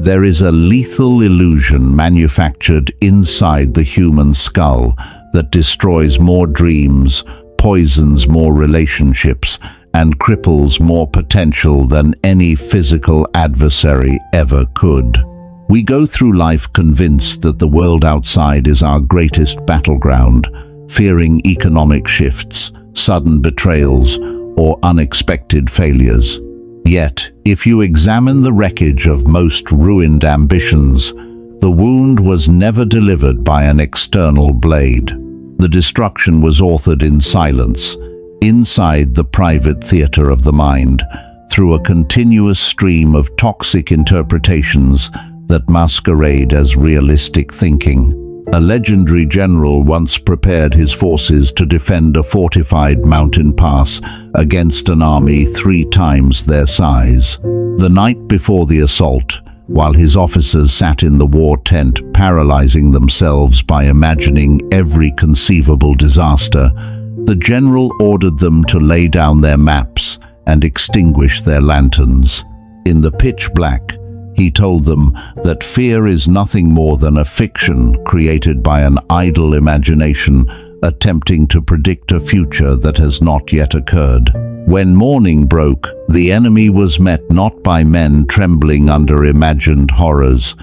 There is a lethal illusion manufactured inside the human skull that destroys more dreams, poisons more relationships, and cripples more potential than any physical adversary ever could. We go through life convinced that the world outside is our greatest battleground, fearing economic shifts, sudden betrayals, or unexpected failures. Yet, if you examine the wreckage of most ruined ambitions, the wound was never delivered by an external blade. The destruction was authored in silence, inside the private theater of the mind, through a continuous stream of toxic interpretations that masquerade as realistic thinking. A legendary general once prepared his forces to defend a fortified mountain pass against an army 3 times their size. The night before the assault, while his officers sat in the war tent paralyzing themselves by imagining every conceivable disaster, the general ordered them to lay down their maps and extinguish their lanterns. In the pitch black, he told them that fear is nothing more than a fiction created by an idle imagination attempting to predict a future that has not yet occurred. When morning broke, the enemy was met not by men trembling under imagined horrors,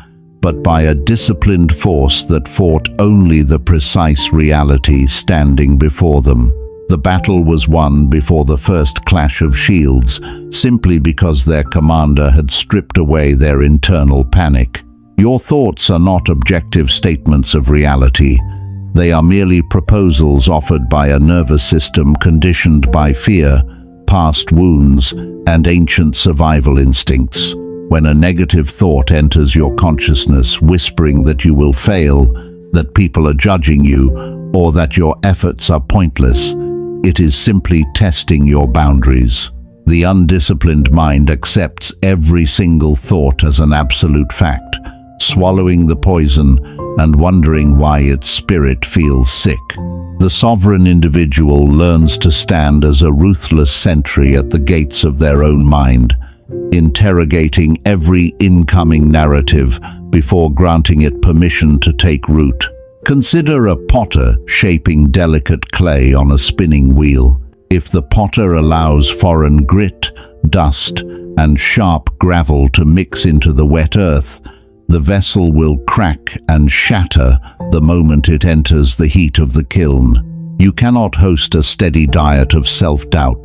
but by a disciplined force that fought only the precise reality standing before them. The battle was won before the first clash of shields, simply because their commander had stripped away their internal panic. Your thoughts are not objective statements of reality. They are merely proposals offered by a nervous system conditioned by fear, past wounds, and ancient survival instincts. When a negative thought enters your consciousness whispering that you will fail, that people are judging you, or that your efforts are pointless, it is simply testing your boundaries. The undisciplined mind accepts every single thought as an absolute fact, swallowing the poison and wondering why its spirit feels sick. The sovereign individual learns to stand as a ruthless sentry at the gates of their own mind, interrogating every incoming narrative before granting it permission to take root. Consider a potter shaping delicate clay on a spinning wheel. If the potter allows foreign grit, dust, and sharp gravel to mix into the wet earth, the vessel will crack and shatter the moment it enters the heat of the kiln. You cannot host a steady diet of self-doubt,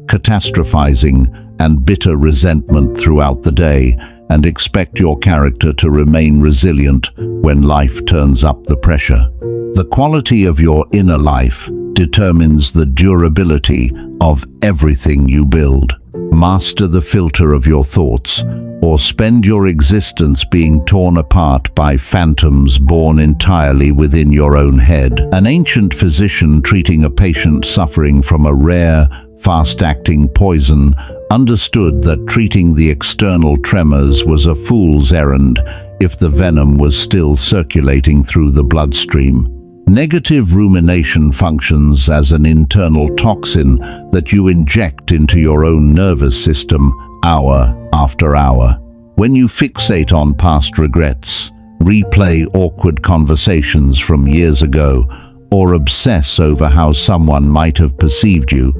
catastrophizing, and bitter resentment throughout the day, and expect your character to remain resilient when life turns up the pressure. The quality of your inner life determines the durability of everything you build. Master the filter of your thoughts, or spend your existence being torn apart by phantoms born entirely within your own head. An ancient physician treating a patient suffering from a rare, fast-acting poison understood that treating the external tremors was a fool's errand if the venom was still circulating through the bloodstream. Negative rumination functions as an internal toxin that you inject into your own nervous system hour after hour. When you fixate on past regrets, replay awkward conversations from years ago, or obsess over how someone might have perceived you,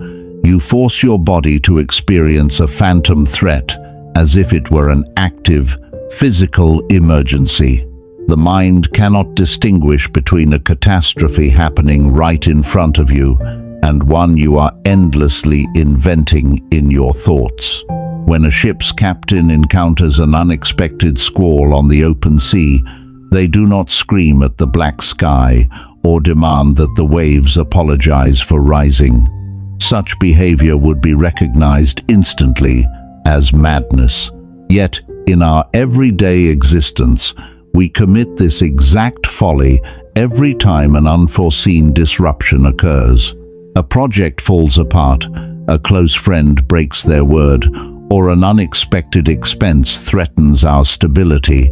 you force your body to experience a phantom threat as if it were an active, physical emergency. The mind cannot distinguish between a catastrophe happening right in front of you and one you are endlessly inventing in your thoughts. When a ship's captain encounters an unexpected squall on the open sea, they do not scream at the black sky or demand that the waves apologize for rising. Such behavior would be recognized instantly as madness. Yet, in our everyday existence, we commit this exact folly every time an unforeseen disruption occurs. A project falls apart, a close friend breaks their word, or an unexpected expense threatens our stability,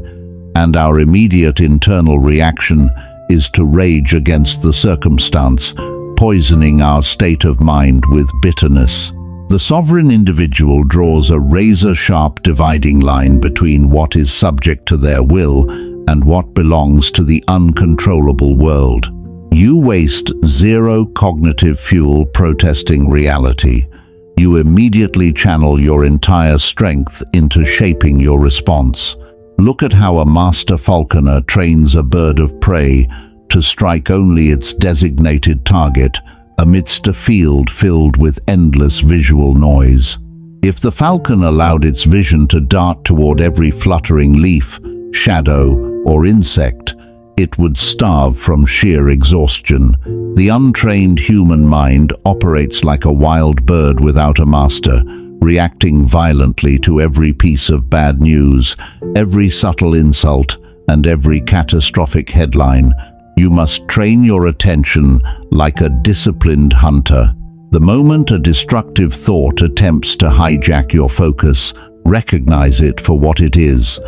and our immediate internal reaction is to rage against the circumstance, poisoning our state of mind with bitterness. The sovereign individual draws a razor-sharp dividing line between what is subject to their will and what belongs to the uncontrollable world. You waste zero cognitive fuel protesting reality. You immediately channel your entire strength into shaping your response. Look at how a master falconer trains a bird of prey to strike only its designated target amidst a field filled with endless visual noise. If the falcon allowed its vision to dart toward every fluttering leaf, shadow, or insect, it would starve from sheer exhaustion. The untrained human mind operates like a wild bird without a master, reacting violently to every piece of bad news, every subtle insult, and every catastrophic headline. You must train your attention like a disciplined hunter. The moment a destructive thought attempts to hijack your focus, recognize it for what it is: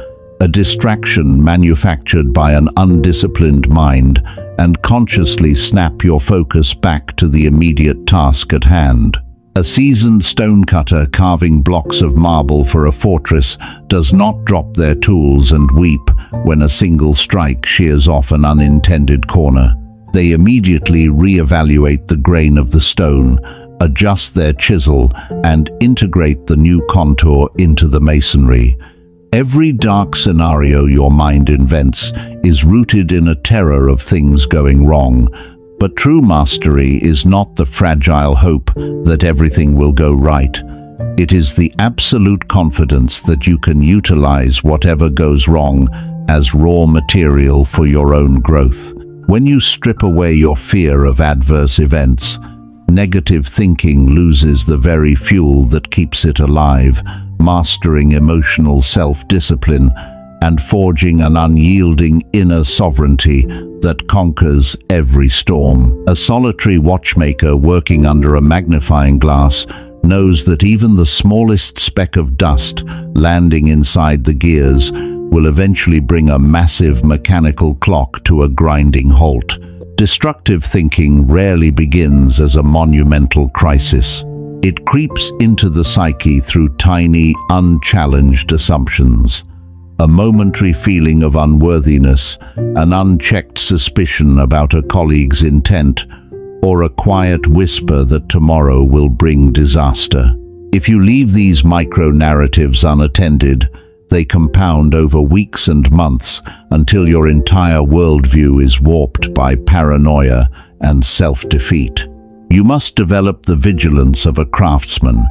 a distraction manufactured by an undisciplined mind, and consciously snap your focus back to the immediate task at hand. A seasoned stonecutter carving blocks of marble for a fortress does not drop their tools and weep when a single strike shears off an unintended corner. They immediately reevaluate the grain of the stone, adjust their chisel, and integrate the new contour into the masonry. Every dark scenario your mind invents is rooted in a terror of things going wrong. But true mastery is not the fragile hope that everything will go right. It is the absolute confidence that you can utilize whatever goes wrong as raw material for your own growth. When you strip away your fear of adverse events, negative thinking loses the very fuel that keeps it alive, mastering emotional self-discipline and forging an unyielding inner sovereignty that conquers every storm. A solitary watchmaker working under a magnifying glass knows that even the smallest speck of dust landing inside the gears will eventually bring a massive mechanical clock to a grinding halt. Destructive thinking rarely begins as a monumental crisis. It creeps into the psyche through tiny, unchallenged assumptions. A momentary feeling of unworthiness, an unchecked suspicion about a colleague's intent, or a quiet whisper that tomorrow will bring disaster. If you leave these micro-narratives unattended, they compound over weeks and months until your entire worldview is warped by paranoia and self-defeat. You must develop the vigilance of a craftsman,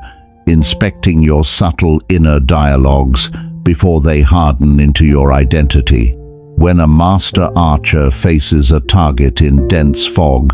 inspecting your subtle inner dialogues before they harden into your identity. When a master archer faces a target in dense fog,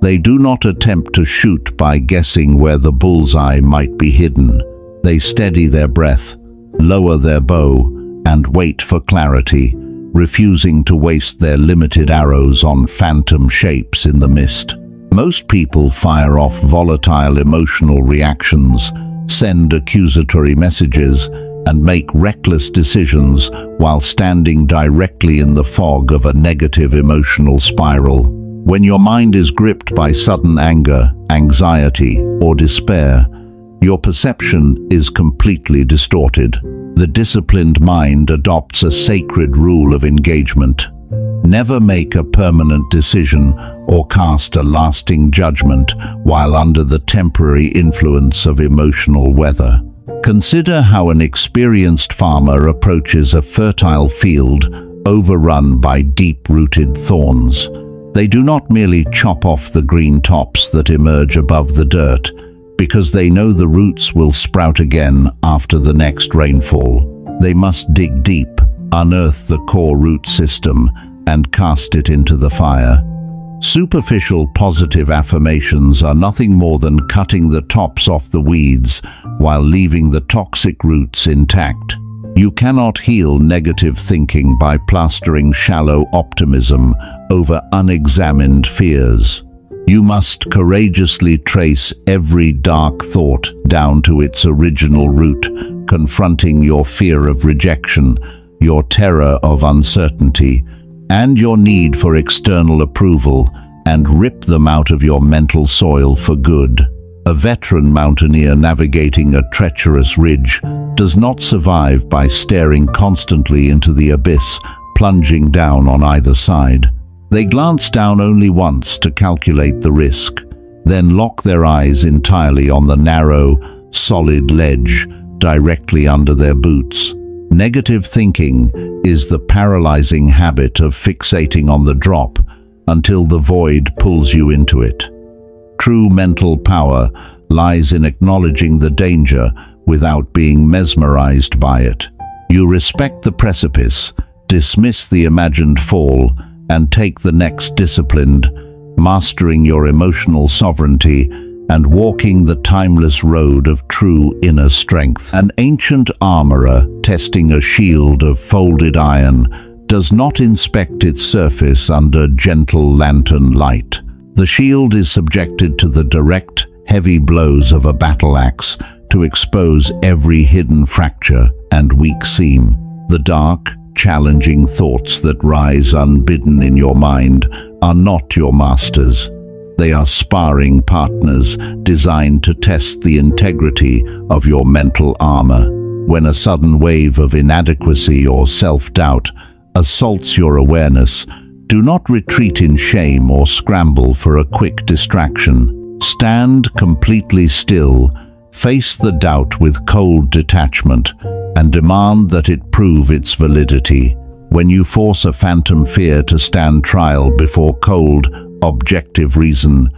they do not attempt to shoot by guessing where the bullseye might be hidden. They steady their breath, lower their bow, and wait for clarity, refusing to waste their limited arrows on phantom shapes in the mist. Most people fire off volatile emotional reactions, send accusatory messages, and make reckless decisions while standing directly in the fog of a negative emotional spiral. When your mind is gripped by sudden anger, anxiety, or despair, your perception is completely distorted. The disciplined mind adopts a sacred rule of engagement. Never make a permanent decision or cast a lasting judgment while under the temporary influence of emotional weather. Consider how an experienced farmer approaches a fertile field overrun by deep-rooted thorns. They do not merely chop off the green tops that emerge above the dirt, because they know the roots will sprout again after the next rainfall. They must dig deep, unearth the core root system, and cast it into the fire. Superficial positive affirmations are nothing more than cutting the tops off the weeds while leaving the toxic roots intact. You cannot heal negative thinking by plastering shallow optimism over unexamined fears. You must courageously trace every dark thought down to its original root, confronting your fear of rejection, your terror of uncertainty, and your need for external approval, and rip them out of your mental soil for good. A veteran mountaineer navigating a treacherous ridge does not survive by staring constantly into the abyss, plunging down on either side. They glance down only once to calculate the risk, then lock their eyes entirely on the narrow, solid ledge directly under their boots. Negative thinking is the paralyzing habit of fixating on the drop until the void pulls you into it. True mental power lies in acknowledging the danger without being mesmerized by it. You respect the precipice, dismiss the imagined fall, and take the next disciplined, mastering your emotional sovereignty and walking the timeless road of true inner strength. An ancient armorer testing a shield of folded iron does not inspect its surface under gentle lantern light. The shield is subjected to the direct, heavy blows of a battle axe to expose every hidden fracture and weak seam. The dark, challenging thoughts that rise unbidden in your mind are not your masters. They are sparring partners designed to test the integrity of your mental armor. When a sudden wave of inadequacy or self-doubt assaults your awareness, do not retreat in shame or scramble for a quick distraction. Stand completely still, face the doubt with cold detachment, and demand that it prove its validity. When you force a phantom fear to stand trial before cold, objective reason,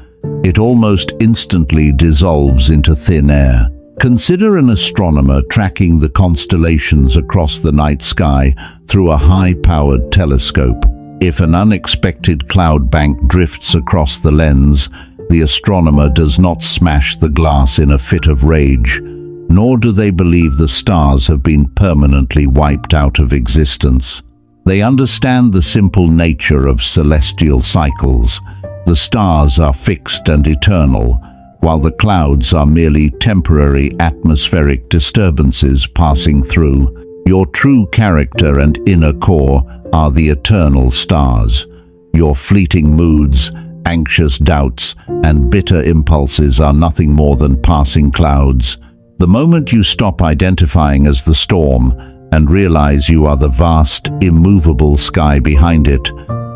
it almost instantly dissolves into thin air. Consider an astronomer tracking the constellations across the night sky through a high-powered telescope. If an unexpected cloud bank drifts across the lens, the astronomer does not smash the glass in a fit of rage, nor do they believe the stars have been permanently wiped out of existence. They understand the simple nature of celestial cycles. The stars are fixed and eternal, while the clouds are merely temporary atmospheric disturbances passing through. Your true character and inner core are the eternal stars. Your fleeting moods, anxious doubts, and bitter impulses are nothing more than passing clouds. The moment you stop identifying as the storm and realize you are the vast, immovable sky behind it,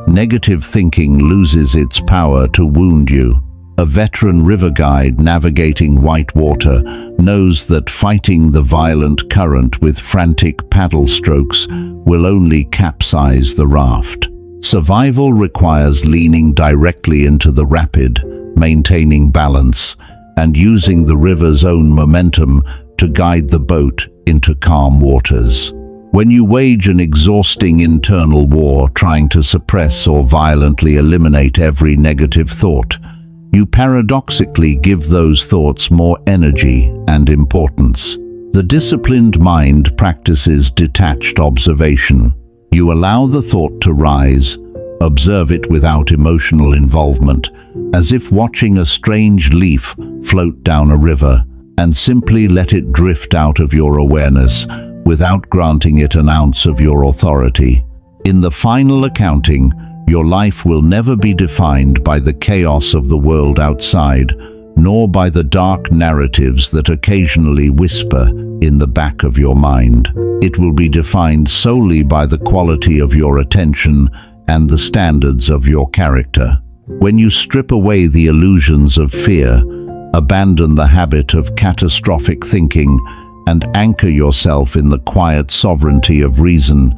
negative thinking loses its power to wound you. A veteran river guide navigating white water knows that fighting the violent current with frantic paddle strokes will only capsize the raft. Survival requires leaning directly into the rapid, maintaining balance, and using the river's own momentum to guide the boat into calm waters. When you wage an exhausting internal war trying to suppress or violently eliminate every negative thought, you paradoxically give those thoughts more energy and importance. The disciplined mind practices detached observation. You allow the thought to rise, observe it without emotional involvement, as if watching a strange leaf float down a river, and simply let it drift out of your awareness without granting it an ounce of your authority. In the final accounting, your life will never be defined by the chaos of the world outside, nor by the dark narratives that occasionally whisper in the back of your mind. It will be defined solely by the quality of your attention and the standards of your character. When you strip away the illusions of fear, abandon the habit of catastrophic thinking, and anchor yourself in the quiet sovereignty of reason,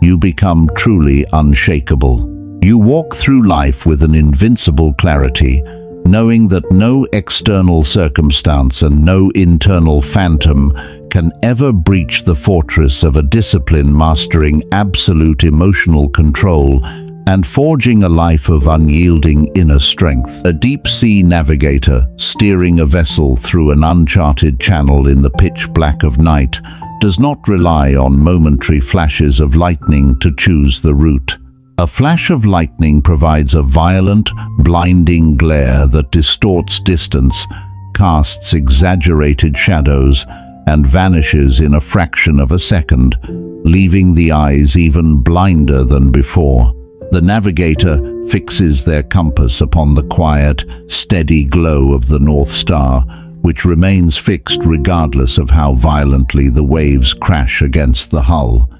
you become truly unshakable. You walk through life with an invincible clarity, knowing that no external circumstance and no internal phantom can ever breach the fortress of a discipline mastering absolute emotional control and forging a life of unyielding inner strength. A deep-sea navigator steering a vessel through an uncharted channel in the pitch black of night does not rely on momentary flashes of lightning to choose the route. A flash of lightning provides a violent, blinding glare that distorts distance, casts exaggerated shadows, and vanishes in a fraction of a second, leaving the eyes even blinder than before. The navigator fixes their compass upon the quiet, steady glow of the North Star, which remains fixed regardless of how violently the waves crash against the hull.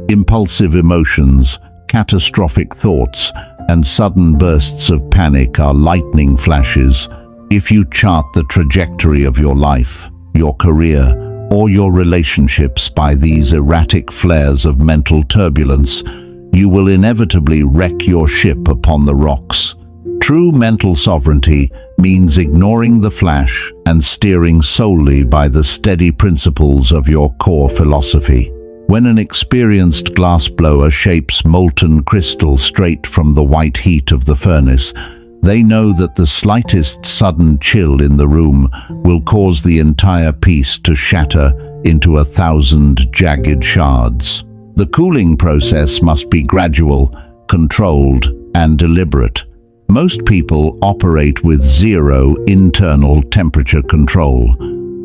Impulsive emotions, catastrophic thoughts, and sudden bursts of panic are lightning flashes. If you chart the trajectory of your life, your career, or your relationships by these erratic flares of mental turbulence, you will inevitably wreck your ship upon the rocks. True mental sovereignty means ignoring the flash and steering solely by the steady principles of your core philosophy. When an experienced glassblower shapes molten crystal straight from the white heat of the furnace, they know that the slightest sudden chill in the room will cause the entire piece to shatter into 1,000 jagged shards. The cooling process must be gradual, controlled, and deliberate. Most people operate with zero internal temperature control.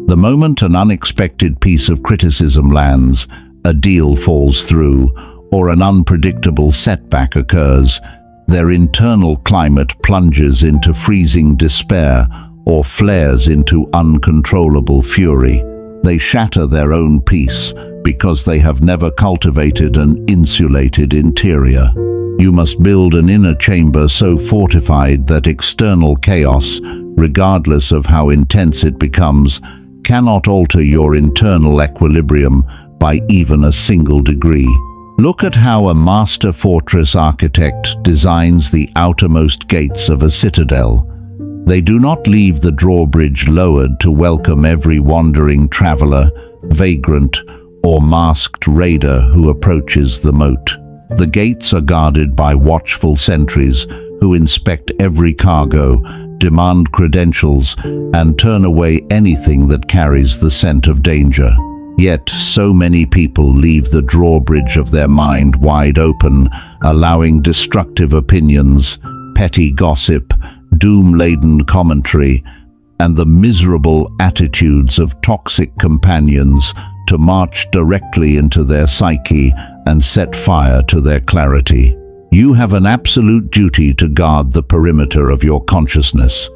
The moment an unexpected piece of criticism lands, a deal falls through, or an unpredictable setback occurs, their internal climate plunges into freezing despair or flares into uncontrollable fury. They shatter their own peace because they have never cultivated an insulated interior. You must build an inner chamber so fortified that external chaos, regardless of how intense it becomes, cannot alter your internal equilibrium by even a single degree. Look at how a master fortress architect designs the outermost gates of a citadel. They do not leave the drawbridge lowered to welcome every wandering traveler, vagrant, or masked raider who approaches the moat. The gates are guarded by watchful sentries who inspect every cargo, demand credentials, and turn away anything that carries the scent of danger. Yet so many people leave the drawbridge of their mind wide open, allowing destructive opinions, petty gossip, doom-laden commentary, and the miserable attitudes of toxic companions to march directly into their psyche and set fire to their clarity. You have an absolute duty to guard the perimeter of your consciousness.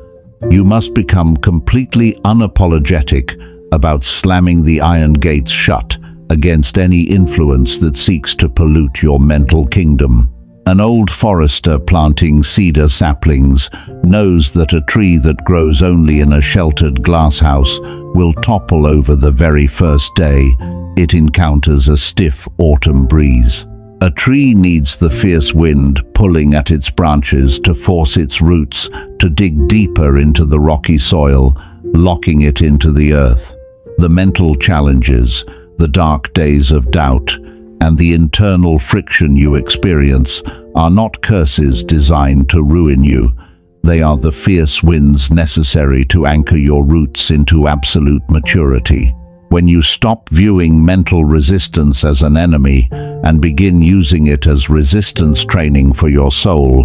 You must become completely unapologetic about slamming the iron gates shut against any influence that seeks to pollute your mental kingdom. An old forester planting cedar saplings knows that a tree that grows only in a sheltered glasshouse will topple over the very first day it encounters a stiff autumn breeze. A tree needs the fierce wind pulling at its branches to force its roots to dig deeper into the rocky soil, locking it into the earth. The mental challenges, the dark days of doubt, and the internal friction you experience are not curses designed to ruin you. They are the fierce winds necessary to anchor your roots into absolute maturity. When you stop viewing mental resistance as an enemy and begin using it as resistance training for your soul,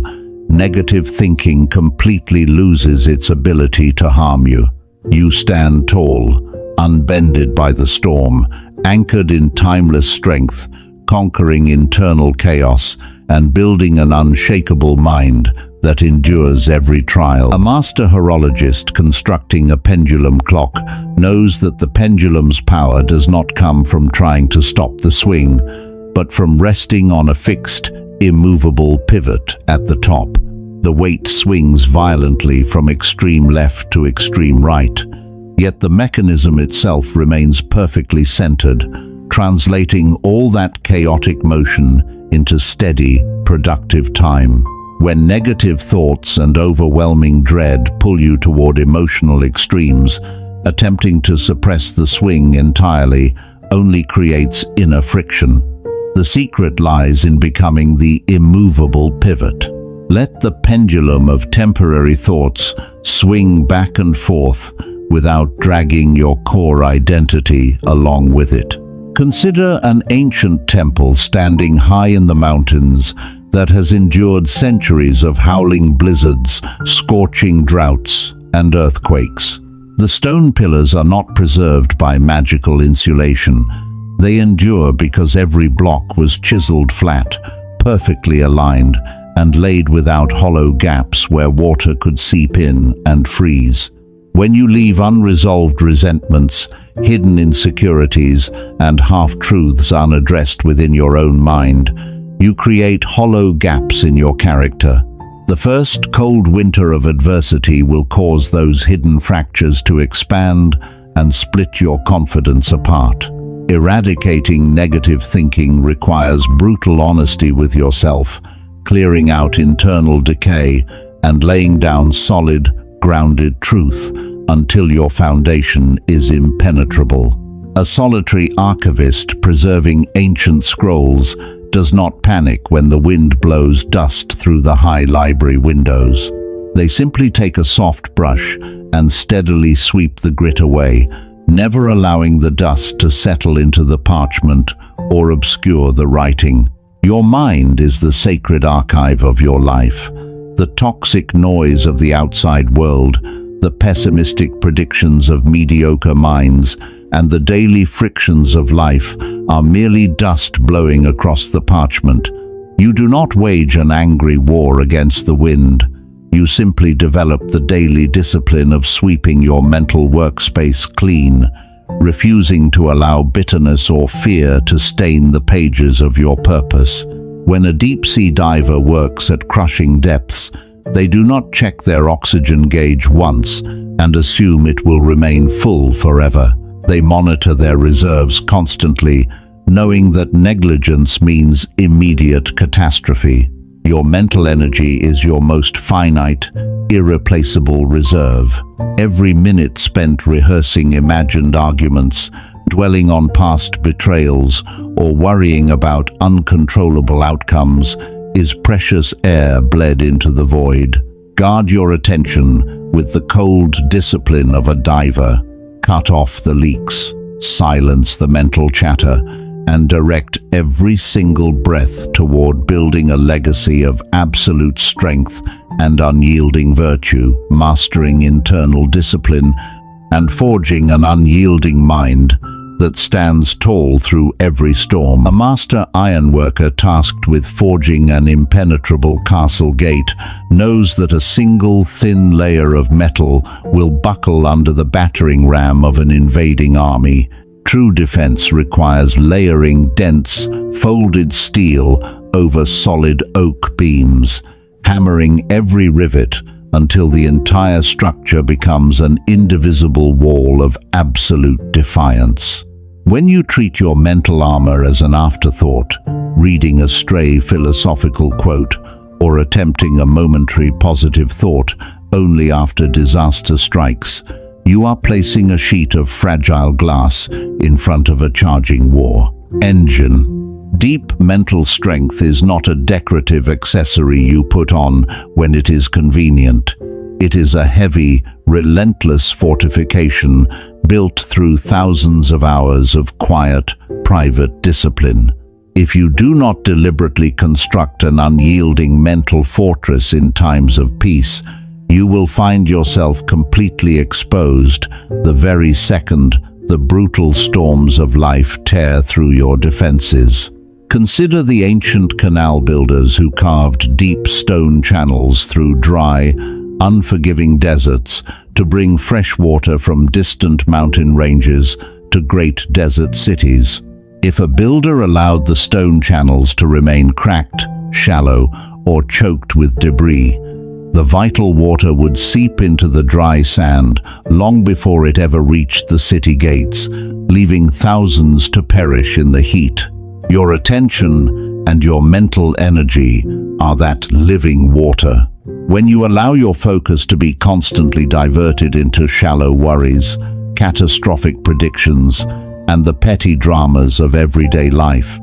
negative thinking completely loses its ability to harm you. You stand tall, unbended by the storm, anchored in timeless strength, conquering internal chaos and building an unshakable mind that endures every trial. A master horologist constructing a pendulum clock knows that the pendulum's power does not come from trying to stop the swing, but from resting on a fixed, immovable pivot at the top. The weight swings violently from extreme left to extreme right, yet the mechanism itself remains perfectly centered, translating all that chaotic motion into steady, productive time. When negative thoughts and overwhelming dread pull you toward emotional extremes, attempting to suppress the swing entirely only creates inner friction. The secret lies in becoming the immovable pivot. Let the pendulum of temporary thoughts swing back and forth without dragging your core identity along with it. Consider an ancient temple standing high in the mountains that has endured centuries of howling blizzards, scorching droughts, and earthquakes. The stone pillars are not preserved by magical insulation. They endure because every block was chiseled flat, perfectly aligned, and laid without hollow gaps where water could seep in and freeze. When you leave unresolved resentments, hidden insecurities, and half-truths unaddressed within your own mind, you create hollow gaps in your character. The first cold winter of adversity will cause those hidden fractures to expand and split your confidence apart. Eradicating negative thinking requires brutal honesty with yourself, clearing out internal decay and laying down solid, grounded truth until your foundation is impenetrable. A solitary archivist preserving ancient scrolls does not panic when the wind blows dust through the high library windows. They simply take a soft brush and steadily sweep the grit away, never allowing the dust to settle into the parchment or obscure the writing. Your mind is the sacred archive of your life. The toxic noise of the outside world, the pessimistic predictions of mediocre minds, and the daily frictions of life are merely dust blowing across the parchment. You do not wage an angry war against the wind. You simply develop the daily discipline of sweeping your mental workspace clean, refusing to allow bitterness or fear to stain the pages of your purpose. When a deep-sea diver works at crushing depths, they do not check their oxygen gauge once and assume it will remain full forever. They monitor their reserves constantly, knowing that negligence means immediate catastrophe. Your mental energy is your most finite, irreplaceable reserve. Every minute spent rehearsing imagined arguments, dwelling on past betrayals, or worrying about uncontrollable outcomes is precious air bled into the void. Guard your attention with the cold discipline of a diver. Cut off the leaks, silence the mental chatter, and direct every single breath toward building a legacy of absolute strength and unyielding virtue, mastering internal discipline, and forging an unyielding mind that stands tall through every storm. A master ironworker tasked with forging an impenetrable castle gate knows that a single thin layer of metal will buckle under the battering ram of an invading army. True defense requires layering dense, folded steel over solid oak beams, hammering every rivet until the entire structure becomes an indivisible wall of absolute defiance. When you treat your mental armor as an afterthought, reading a stray philosophical quote or attempting a momentary positive thought only after disaster strikes, you are placing a sheet of fragile glass in front of a charging war engine. Deep mental strength is not a decorative accessory you put on when it is convenient. It is a heavy, relentless fortification built through thousands of hours of quiet, private discipline. If you do not deliberately construct an unyielding mental fortress in times of peace, you will find yourself completely exposed the very second the brutal storms of life tear through your defenses. Consider the ancient canal builders who carved deep stone channels through dry, unforgiving deserts to bring fresh water from distant mountain ranges to great desert cities. If a builder allowed the stone channels to remain cracked, shallow, or choked with debris, the vital water would seep into the dry sand long before it ever reached the city gates, leaving thousands to perish in the heat. Your attention and your mental energy are that living water. When you allow your focus to be constantly diverted into shallow worries, catastrophic predictions, and the petty dramas of everyday life,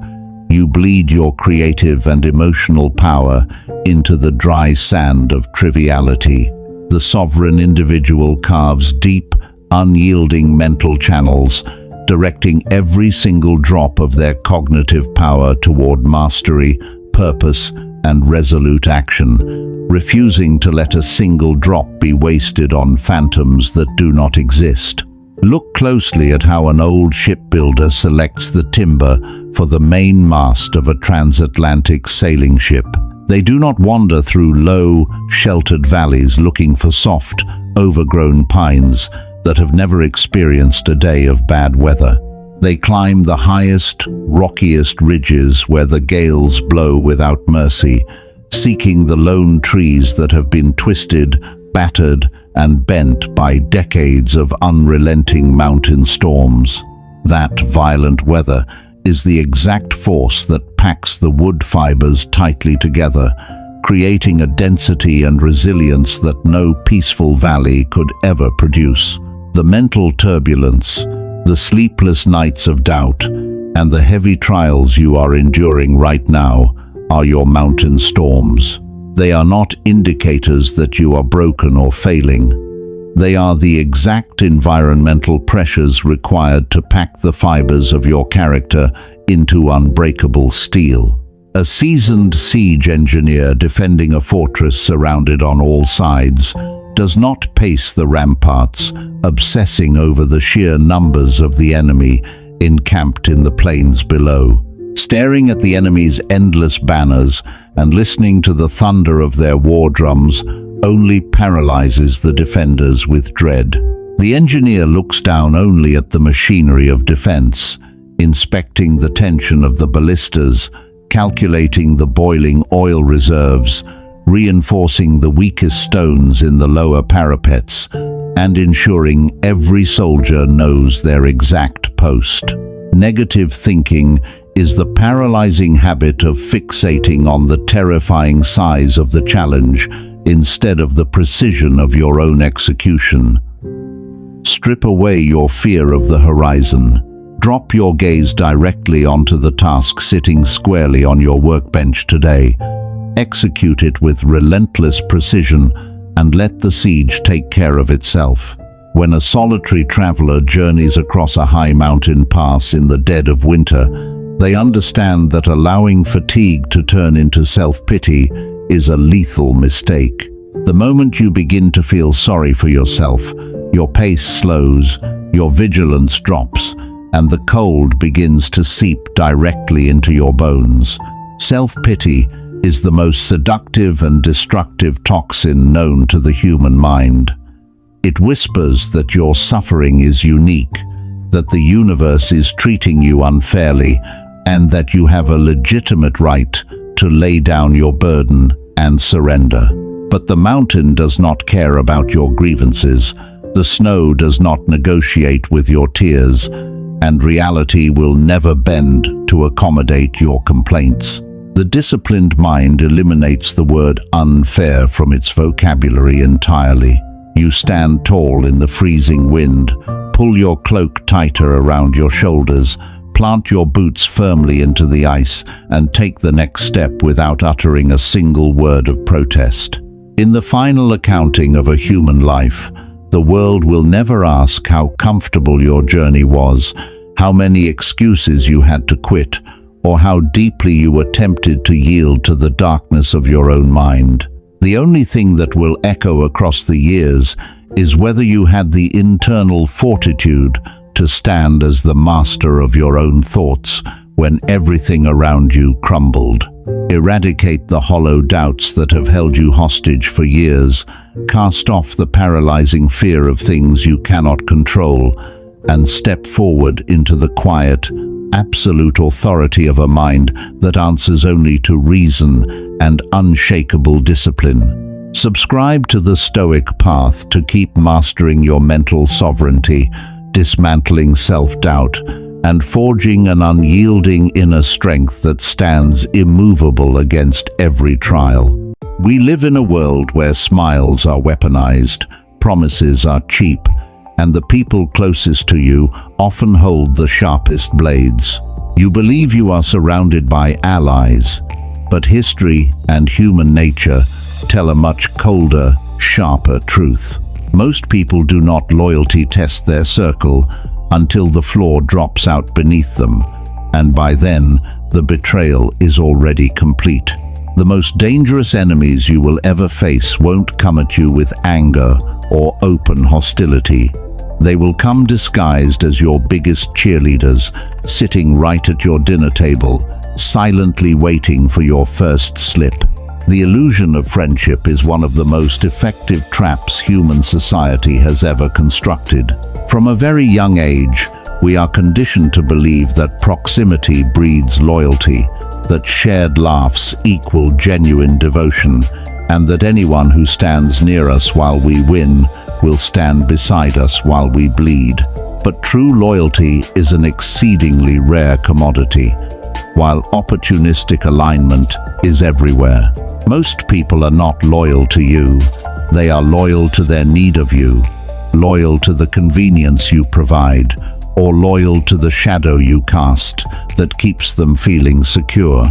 you bleed your creative and emotional power into the dry sand of triviality. The sovereign individual carves deep, unyielding mental channels, directing every single drop of their cognitive power toward mastery, purpose, and resolute action, refusing to let a single drop be wasted on phantoms that do not exist. Look closely at how an old shipbuilder selects the timber for the main mast of a transatlantic sailing ship. They do not wander through low, sheltered valleys looking for soft, overgrown pines that have never experienced a day of bad weather. They climb the highest, rockiest ridges where the gales blow without mercy, seeking the lone trees that have been twisted, battered, and bent by decades of unrelenting mountain storms. That violent weather is the exact force that packs the wood fibers tightly together, creating a density and resilience that no peaceful valley could ever produce. The mental turbulence, the sleepless nights of doubt, and the heavy trials you are enduring right now are your mountain storms. They are not indicators that you are broken or failing. They are the exact environmental pressures required to pack the fibers of your character into unbreakable steel. A seasoned siege engineer defending a fortress surrounded on all sides does not pace the ramparts, obsessing over the sheer numbers of the enemy encamped in the plains below. Staring at the enemy's endless banners and listening to the thunder of their war drums only paralyzes the defenders with dread. The engineer looks down only at the machinery of defense, inspecting the tension of the ballistas, calculating the boiling oil reserves, reinforcing the weakest stones in the lower parapets, and ensuring every soldier knows their exact post. Negative thinking is the paralyzing habit of fixating on the terrifying size of the challenge instead of the precision of your own execution. Strip away your fear of the horizon. Drop your gaze directly onto the task sitting squarely on your workbench today. Execute it with relentless precision and let the siege take care of itself. When a solitary traveler journeys across a high mountain pass in the dead of winter, they understand that allowing fatigue to turn into self-pity is a lethal mistake. The moment you begin to feel sorry for yourself, your pace slows, your vigilance drops, and the cold begins to seep directly into your bones. Self-pity is the most seductive and destructive toxin known to the human mind. It whispers that your suffering is unique, that the universe is treating you unfairly, and that you have a legitimate right to lay down your burden and surrender. But the mountain does not care about your grievances, the snow does not negotiate with your tears, and reality will never bend to accommodate your complaints. The disciplined mind eliminates the word unfair from its vocabulary entirely. You stand tall in the freezing wind, pull your cloak tighter around your shoulders, plant your boots firmly into the ice, and take the next step without uttering a single word of protest. In the final accounting of a human life, the world will never ask how comfortable your journey was, how many excuses you had to quit, or how deeply you were tempted to yield to the darkness of your own mind. The only thing that will echo across the years is whether you had the internal fortitude to stand as the master of your own thoughts when everything around you crumbled. Eradicate the hollow doubts that have held you hostage for years, cast off the paralyzing fear of things you cannot control, and step forward into the quiet, absolute authority of a mind that answers only to reason and unshakable discipline. Subscribe to the Stoic path to keep mastering your mental sovereignty, dismantling self-doubt, and forging an unyielding inner strength that stands immovable against every trial. We live in a world where smiles are weaponized, promises are cheap, and the people closest to you often hold the sharpest blades. You believe you are surrounded by allies, but history and human nature tell a much colder, sharper truth. Most people do not loyalty test their circle until the floor drops out beneath them, and by then, the betrayal is already complete. The most dangerous enemies you will ever face won't come at you with anger or open hostility. They will come disguised as your biggest cheerleaders, sitting right at your dinner table, silently waiting for your first slip. The illusion of friendship is one of the most effective traps human society has ever constructed. From a very young age, we are conditioned to believe that proximity breeds loyalty, that shared laughs equal genuine devotion, and that anyone who stands near us while we win will stand beside us while we bleed. But true loyalty is an exceedingly rare commodity, while opportunistic alignment is everywhere. Most people are not loyal to you. They are loyal to their need of you, loyal to the convenience you provide, or loyal to the shadow you cast that keeps them feeling secure.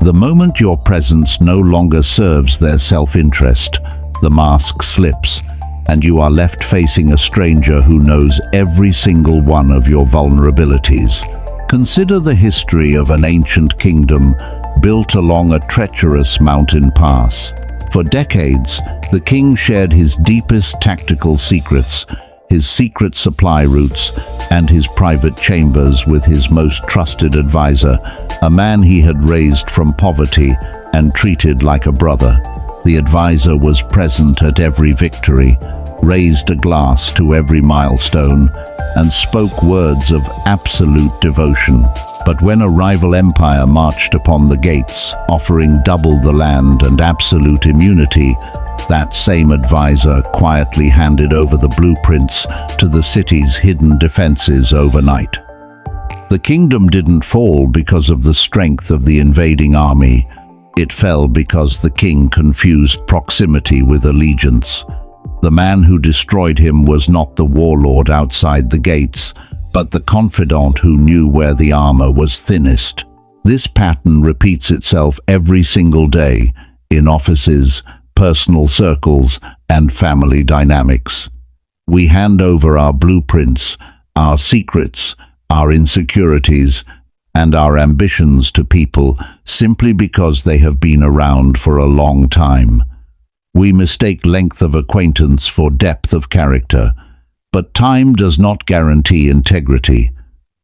The moment your presence no longer serves their self-interest, the mask slips, and you are left facing a stranger who knows every single one of your vulnerabilities. Consider the history of an ancient kingdom built along a treacherous mountain pass. For decades, the king shared his deepest tactical secrets, his secret supply routes, and his private chambers with his most trusted advisor, a man he had raised from poverty and treated like a brother. The advisor was present at every victory, raised a glass to every milestone, and spoke words of absolute devotion. But when a rival empire marched upon the gates, offering double the land and absolute immunity, that same advisor quietly handed over the blueprints to the city's hidden defenses overnight. The kingdom didn't fall because of the strength of the invading army. It fell because the king confused proximity with allegiance. The man who destroyed him was not the warlord outside the gates, but the confidant who knew where the armor was thinnest. This pattern repeats itself every single day in offices, personal circles, and family dynamics. We hand over our blueprints, our secrets, our insecurities, and our ambitions to people simply because they have been around for a long time. We mistake length of acquaintance for depth of character, but time does not guarantee integrity.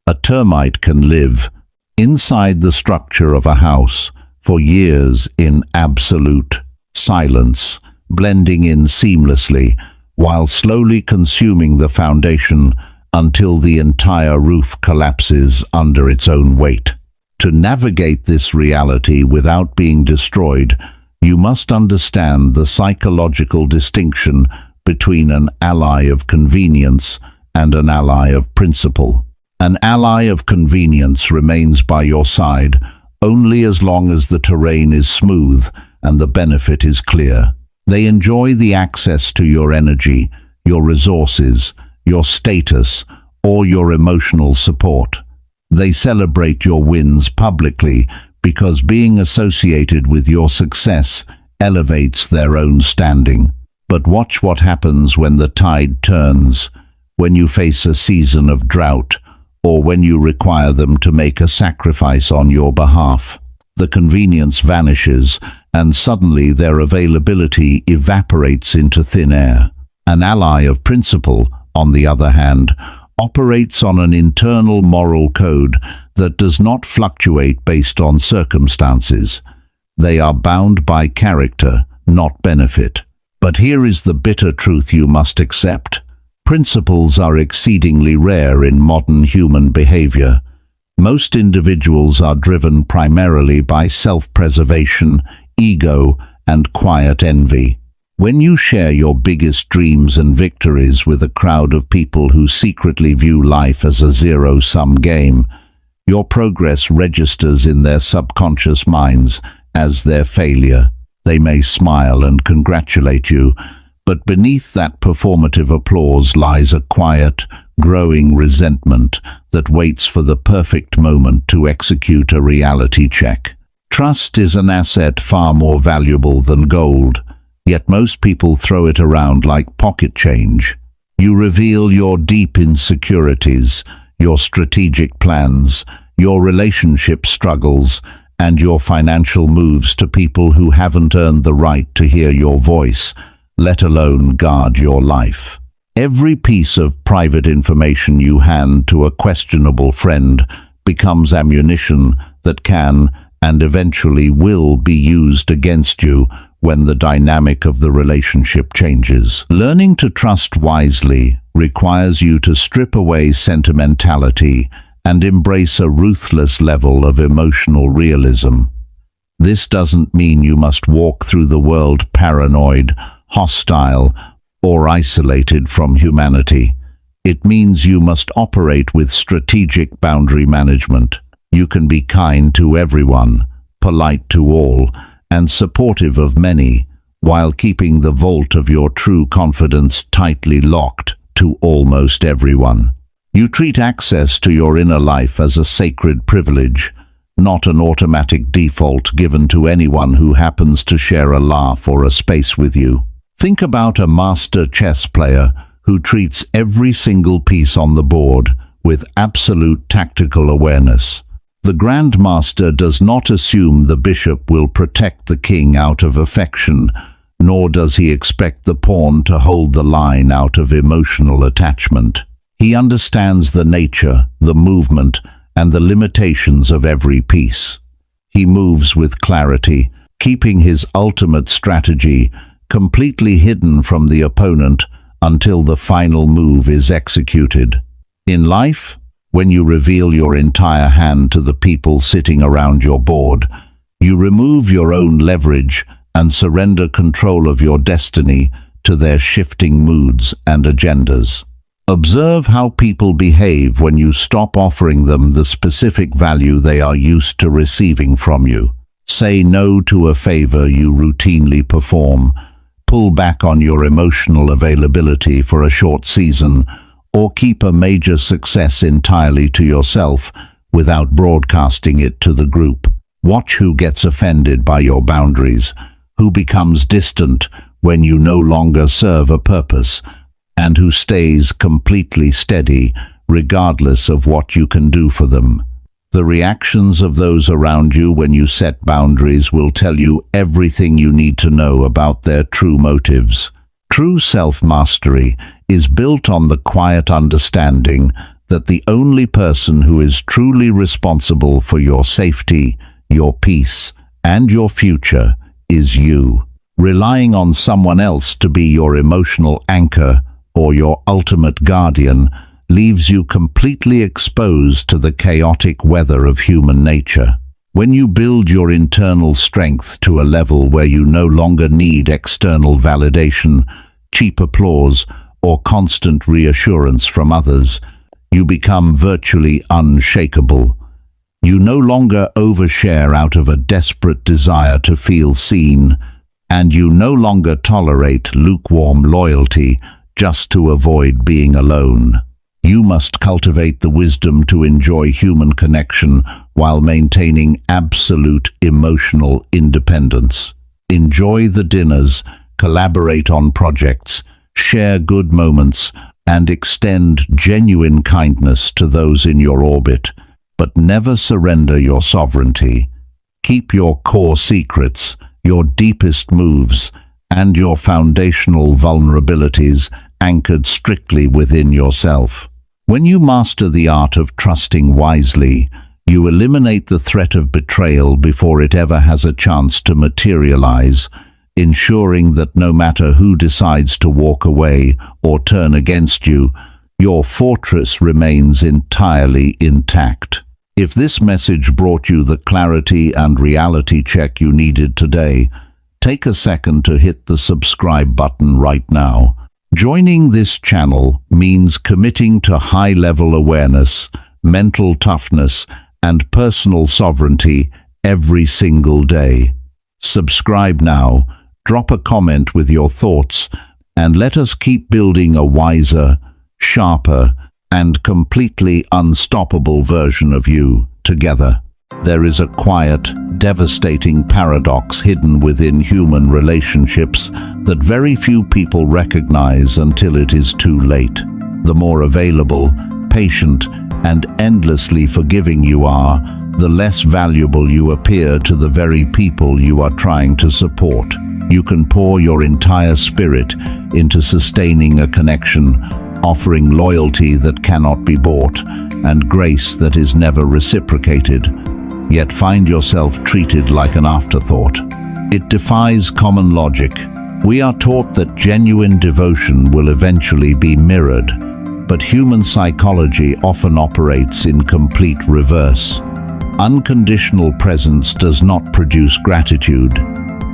A termite can live inside the structure of a house for years in absolute silence, blending in seamlessly, while slowly consuming the foundation until the entire roof collapses under its own weight. To navigate this reality without being destroyed, you must understand the psychological distinction between an ally of convenience and an ally of principle. An ally of convenience remains by your side only as long as the terrain is smooth and the benefit is clear. They enjoy the access to your energy, your resources, your status, or your emotional support. They celebrate your wins publicly because being associated with your success elevates their own standing. But watch what happens when the tide turns, when you face a season of drought, or when you require them to make a sacrifice on your behalf. The convenience vanishes, and suddenly their availability evaporates into thin air. An ally of principle, on the other hand, operates on an internal moral code that does not fluctuate based on circumstances. They are bound by character, not benefit. But here is the bitter truth you must accept. Principles are exceedingly rare in modern human behavior. Most individuals are driven primarily by self-preservation, ego, and quiet envy. When you share your biggest dreams and victories with a crowd of people who secretly view life as a zero-sum game, your progress registers in their subconscious minds as their failure. They may smile and congratulate you, but beneath that performative applause lies a quiet, growing resentment that waits for the perfect moment to execute a reality check. Trust is an asset far more valuable than gold, yet most people throw it around like pocket change. You reveal your deep insecurities, your strategic plans, your relationship struggles, and your financial moves to people who haven't earned the right to hear your voice, let alone guard your life. Every piece of private information you hand to a questionable friend becomes ammunition that can and eventually will be used against you when the dynamic of the relationship changes. Learning to trust wisely requires you to strip away sentimentality and embrace a ruthless level of emotional realism. This doesn't mean you must walk through the world paranoid, hostile, or isolated from humanity. It means you must operate with strategic boundary management. You can be kind to everyone, polite to all, and supportive of many, while keeping the vault of your true confidence tightly locked to almost everyone. You treat access to your inner life as a sacred privilege, not an automatic default given to anyone who happens to share a laugh or a space with you. Think about a master chess player who treats every single piece on the board with absolute tactical awareness. The Grandmaster does not assume the bishop will protect the king out of affection, nor does he expect the pawn to hold the line out of emotional attachment. He understands the nature, the movement, and the limitations of every piece. He moves with clarity, keeping his ultimate strategy completely hidden from the opponent until the final move is executed. In life, when you reveal your entire hand to the people sitting around your board, you remove your own leverage and surrender control of your destiny to their shifting moods and agendas. Observe how people behave when you stop offering them the specific value they are used to receiving from you. Say no to a favor you routinely perform, pull back on your emotional availability for a short season, or keep a major success entirely to yourself without broadcasting it to the group. Watch who gets offended by your boundaries, who becomes distant when you no longer serve a purpose, and who stays completely steady regardless of what you can do for them. The reactions of those around you when you set boundaries will tell you everything you need to know about their true motives. True self-mastery is built on the quiet understanding that the only person who is truly responsible for your safety, your peace, and your future is you. Relying on someone else to be your emotional anchor or your ultimate guardian leaves you completely exposed to the chaotic weather of human nature. When you build your internal strength to a level where you no longer need external validation, cheap applause, or constant reassurance from others, you become virtually unshakable. You no longer overshare out of a desperate desire to feel seen, and you no longer tolerate lukewarm loyalty just to avoid being alone. You must cultivate the wisdom to enjoy human connection while maintaining absolute emotional independence. Enjoy the dinners, collaborate on projects, share good moments, and extend genuine kindness to those in your orbit, but never surrender your sovereignty. Keep your core secrets, your deepest moves, and your foundational vulnerabilities anchored strictly within yourself. When you master the art of trusting wisely, you eliminate the threat of betrayal before it ever has a chance to materialize, ensuring that no matter who decides to walk away or turn against you, your fortress remains entirely intact. If this message brought you the clarity and reality check you needed today, take a second to hit the subscribe button right now. Joining this channel means committing to high-level awareness, mental toughness, and personal sovereignty every single day. Subscribe now, drop a comment with your thoughts, and let us keep building a wiser, sharper, and completely unstoppable version of you together. There is a quiet, devastating paradox hidden within human relationships that very few people recognize until it is too late. The more available, patient, and endlessly forgiving you are, the less valuable you appear to the very people you are trying to support. You can pour your entire spirit into sustaining a connection, offering loyalty that cannot be bought, and grace that is never reciprocated, yet find yourself treated like an afterthought. It defies common logic. We are taught that genuine devotion will eventually be mirrored, but human psychology often operates in complete reverse. Unconditional presence does not produce gratitude.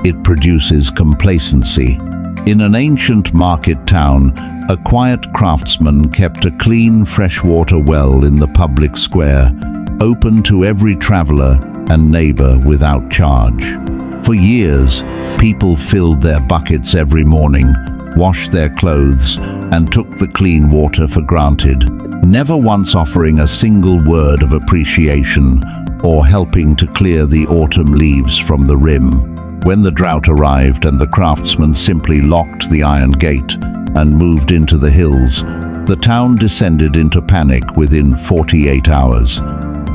It produces complacency. In an ancient market town, a quiet craftsman kept a clean freshwater well in the public square, open to every traveler and neighbor without charge. For years, people filled their buckets every morning, washed their clothes, and took the clean water for granted, never once offering a single word of appreciation or helping to clear the autumn leaves from the rim. When the drought arrived and the craftsman simply locked the iron gate and moved into the hills, the town descended into panic within 48 hours.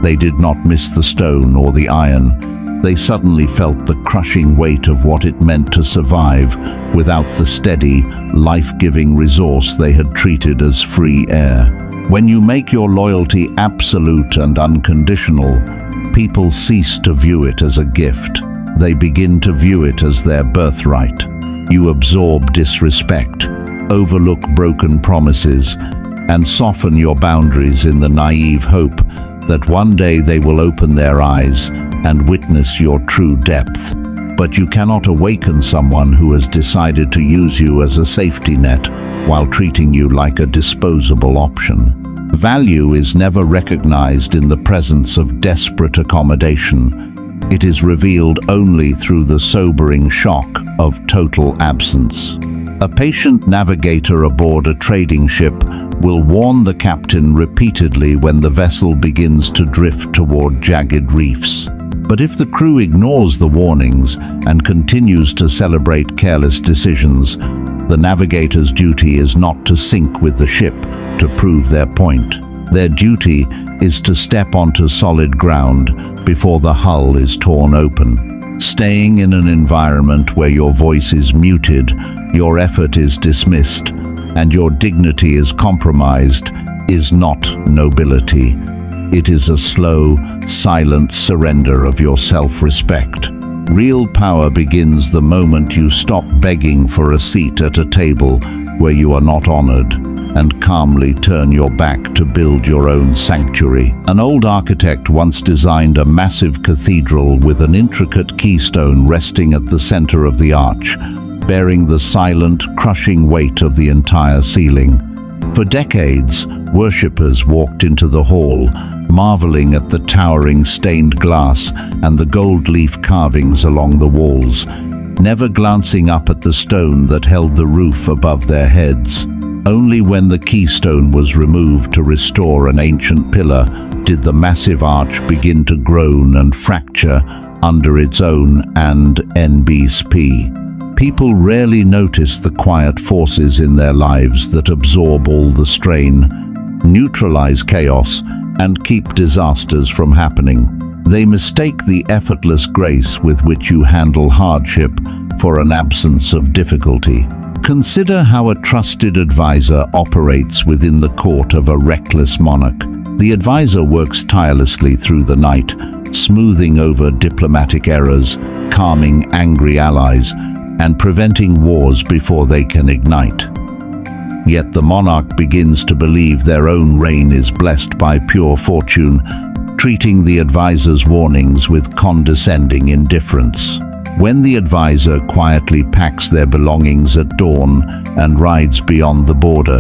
They did not miss the stone or the iron. They suddenly felt the crushing weight of what it meant to survive without the steady, life-giving resource they had treated as free air. When you make your loyalty absolute and unconditional, people cease to view it as a gift. They begin to view it as their birthright. You absorb disrespect, overlook broken promises, and soften your boundaries in the naive hope that one day they will open their eyes and witness your true depth. But you cannot awaken someone who has decided to use you as a safety net while treating you like a disposable option. Value is never recognized in the presence of desperate accommodation. It is revealed only through the sobering shock of total absence. A patient navigator aboard a trading ship will warn the captain repeatedly when the vessel begins to drift toward jagged reefs. But if the crew ignores the warnings and continues to celebrate careless decisions, the navigator's duty is not to sink with the ship to prove their point. Their duty is to step onto solid ground before the hull is torn open. Staying in an environment where your voice is muted, your effort is dismissed, and your dignity is compromised is not nobility. It is a slow, silent surrender of your self-respect. Real power begins the moment you stop begging for a seat at a table where you are not honored and calmly turn your back to build your own sanctuary. An old architect once designed a massive cathedral with an intricate keystone resting at the center of the arch, bearing the silent, crushing weight of the entire ceiling. For decades, worshippers walked into the hall, marveling at the towering stained glass and the gold leaf carvings along the walls, never glancing up at the stone that held the roof above their heads. Only when the keystone was removed to restore an ancient pillar did the massive arch begin to groan and fracture under its own and NBSP. People rarely notice the quiet forces in their lives that absorb all the strain, neutralize chaos, and keep disasters from happening. They mistake the effortless grace with which you handle hardship for an absence of difficulty. Consider how a trusted advisor operates within the court of a reckless monarch. The advisor works tirelessly through the night, smoothing over diplomatic errors, calming angry allies, and preventing wars before they can ignite. Yet the monarch begins to believe their own reign is blessed by pure fortune, treating the advisor's warnings with condescending indifference. When the advisor quietly packs their belongings at dawn and rides beyond the border,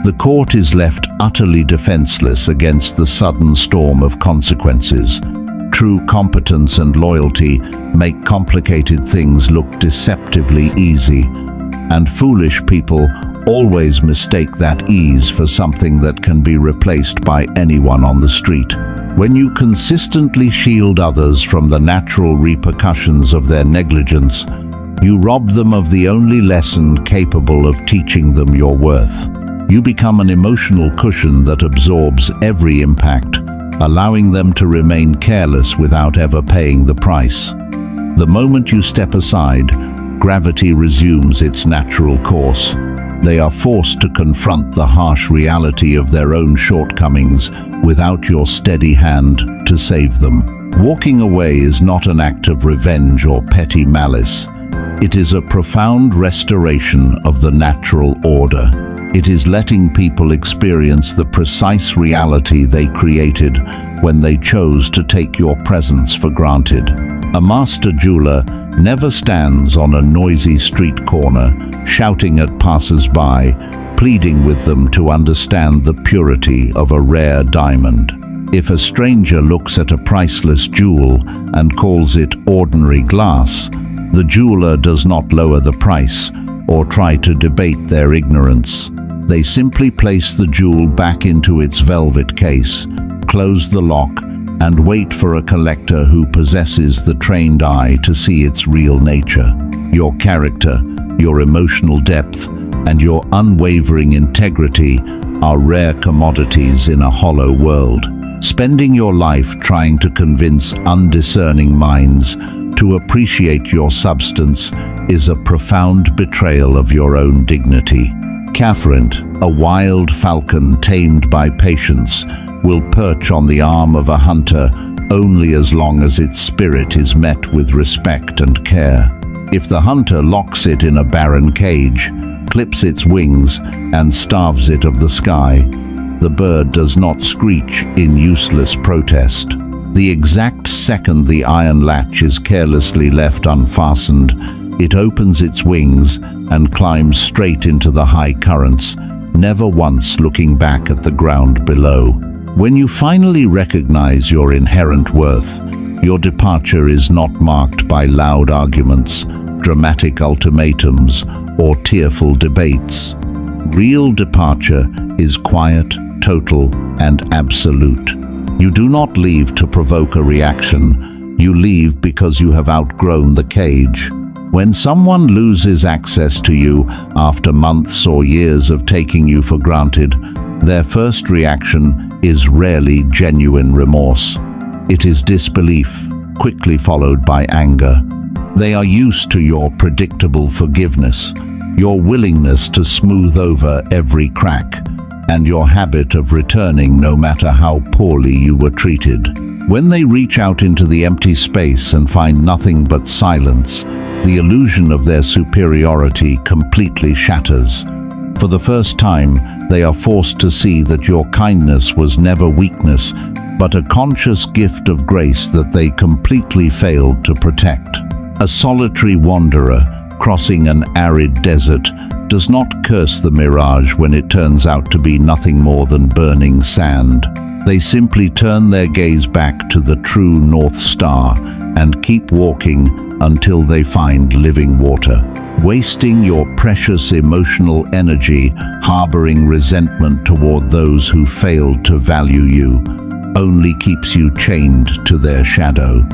the court is left utterly defenseless against the sudden storm of consequences. True competence and loyalty make complicated things look deceptively easy, and foolish people always mistake that ease for something that can be replaced by anyone on the street. When you consistently shield others from the natural repercussions of their negligence, you rob them of the only lesson capable of teaching them your worth. You become an emotional cushion that absorbs every impact, allowing them to remain careless without ever paying the price. The moment you step aside, gravity resumes its natural course. They are forced to confront the harsh reality of their own shortcomings without your steady hand to save them. Walking away is not an act of revenge or petty malice. It is a profound restoration of the natural order. It is letting people experience the precise reality they created when they chose to take your presence for granted. A master jeweler never stands on a noisy street corner, shouting at passers-by, pleading with them to understand the purity of a rare diamond. If a stranger looks at a priceless jewel and calls it ordinary glass, the jeweler does not lower the price or try to debate their ignorance. They simply place the jewel back into its velvet case, close the lock, and wait for a collector who possesses the trained eye to see its real nature. Your character, your emotional depth, and your unwavering integrity are rare commodities in a hollow world. Spending your life trying to convince undiscerning minds to appreciate your substance is a profound betrayal of your own dignity. Catherine, a wild falcon tamed by patience, will perch on the arm of a hunter only as long as its spirit is met with respect and care. If the hunter locks it in a barren cage, clips its wings, and starves it of the sky, the bird does not screech in useless protest. The exact second the iron latch is carelessly left unfastened, it opens its wings and climbs straight into the high currents, never once looking back at the ground below. When you finally recognize your inherent worth, your departure is not marked by loud arguments, dramatic ultimatums, or tearful debates. Real departure is quiet, total, and absolute. You do not leave to provoke a reaction. You leave because you have outgrown the cage. When someone loses access to you after months or years of taking you for granted, their first reaction is rarely genuine remorse. It is disbelief, quickly followed by anger. They are used to your predictable forgiveness, your willingness to smooth over every crack, and your habit of returning no matter how poorly you were treated. When they reach out into the empty space and find nothing but silence, the illusion of their superiority completely shatters. For the first time, they are forced to see that your kindness was never weakness, but a conscious gift of grace that they completely failed to protect. A solitary wanderer crossing an arid desert does not curse the mirage when it turns out to be nothing more than burning sand. They simply turn their gaze back to the true North Star and keep walking until they find living water. Wasting your precious emotional energy harboring resentment toward those who failed to value you only keeps you chained to their shadow.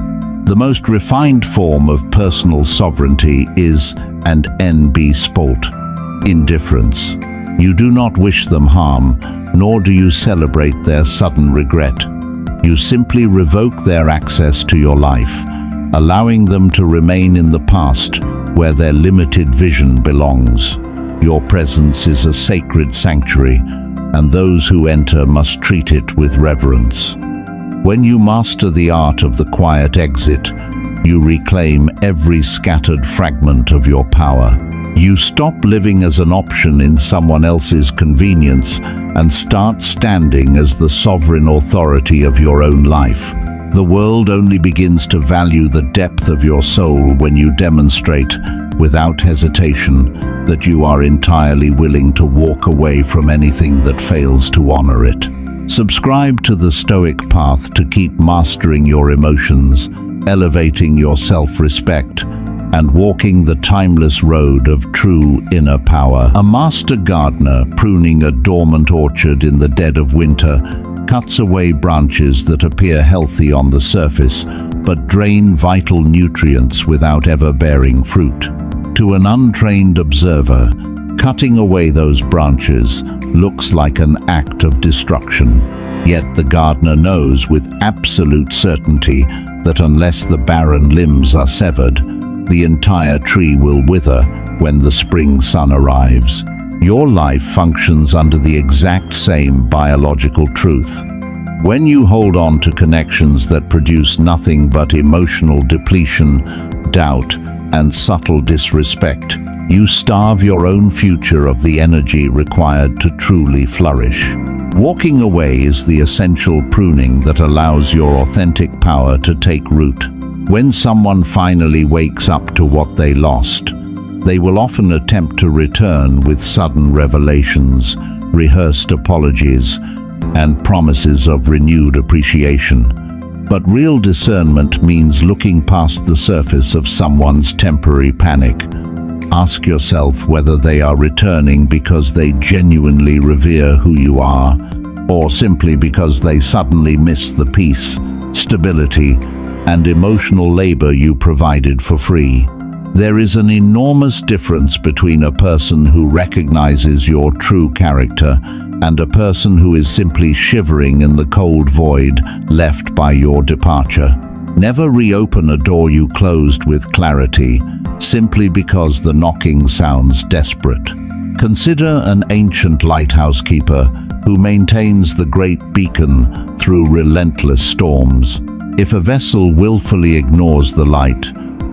The most refined form of personal sovereignty is, and be sport, indifference. You do not wish them harm, nor do you celebrate their sudden regret. You simply revoke their access to your life, allowing them to remain in the past where their limited vision belongs. Your presence is a sacred sanctuary, and those who enter must treat it with reverence. When you master the art of the quiet exit, you reclaim every scattered fragment of your power. You stop living as an option in someone else's convenience and start standing as the sovereign authority of your own life. The world only begins to value the depth of your soul when you demonstrate, without hesitation, that you are entirely willing to walk away from anything that fails to honor it. Subscribe to the Stoic path to keep mastering your emotions, elevating your self-respect, and walking the timeless road of true inner power. A master gardener pruning a dormant orchard in the dead of winter cuts away branches that appear healthy on the surface but drain vital nutrients without ever bearing fruit. To an untrained observer, cutting away those branches looks like an act of destruction. Yet the gardener knows with absolute certainty that unless the barren limbs are severed, the entire tree will wither when the spring sun arrives. Your life functions under the exact same biological truth. When you hold on to connections that produce nothing but emotional depletion, doubt, and subtle disrespect, you starve your own future of the energy required to truly flourish. Walking away is the essential pruning that allows your authentic power to take root. When someone finally wakes up to what they lost, they will often attempt to return with sudden revelations, rehearsed apologies, and promises of renewed appreciation. But real discernment means looking past the surface of someone's temporary panic. Ask yourself whether they are returning because they genuinely revere who you are, or simply because they suddenly miss the peace, stability, and emotional labor you provided for free. There is an enormous difference between a person who recognizes your true character and a person who is simply shivering in the cold void left by your departure. Never reopen a door you closed with clarity, simply because the knocking sounds desperate. Consider an ancient lighthouse keeper who maintains the great beacon through relentless storms. If a vessel willfully ignores the light,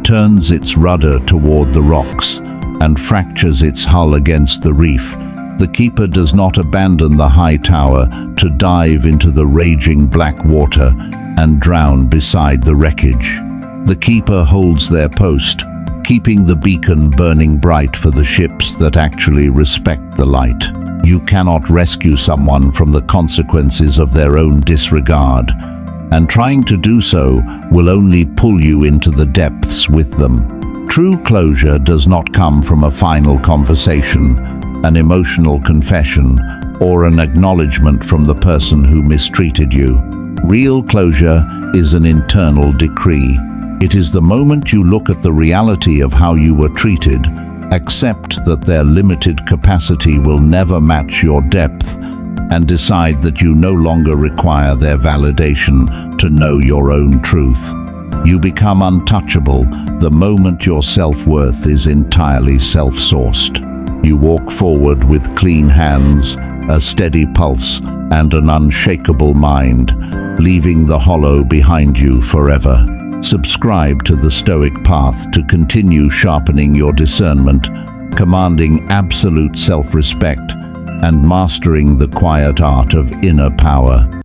turns its rudder toward the rocks, and fractures its hull against the reef, the keeper does not abandon the high tower to dive into the raging black water and drown beside the wreckage. The keeper holds their post, keeping the beacon burning bright for the ships that actually respect the light. You cannot rescue someone from the consequences of their own disregard, and trying to do so will only pull you into the depths with them. True closure does not come from a final conversation, an emotional confession, or an acknowledgement from the person who mistreated you. Real closure is an internal decree. It is the moment you look at the reality of how you were treated, accept that their limited capacity will never match your depth, and decide that you no longer require their validation to know your own truth. You become untouchable the moment your self-worth is entirely self-sourced. You walk forward with clean hands, a steady pulse, and an unshakable mind, leaving the hollow behind you forever. Subscribe to the Stoic path to continue sharpening your discernment, commanding absolute self-respect, and mastering the quiet art of inner power.